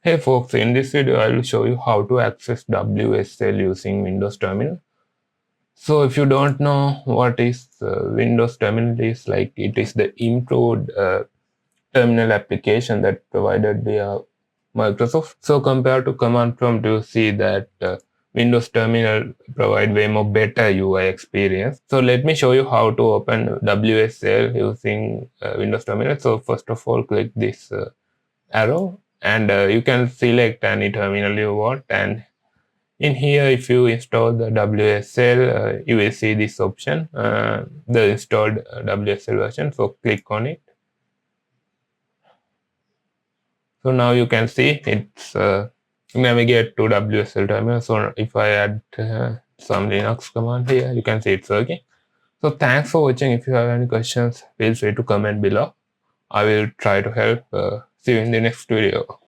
Hey folks, in this video I will show you how to access WSL using Windows Terminal. So if you don't know what is Windows Terminal is, like it is the improved terminal application that provided via Microsoft. So compared to command prompt, you see that Windows Terminal provide way more better UI experience. So let me show you how to open WSL using Windows Terminal. So first of all, click this arrow and you can select any terminal you want, and in here if you install the WSL you will see this option, the installed WSL version. So click on it. So now you can see it's navigate to WSL terminal. So if I add some Linux command here, you can see it's working. So thanks for watching. If you have any questions, feel free to comment below. I will try to help. See you in the next video.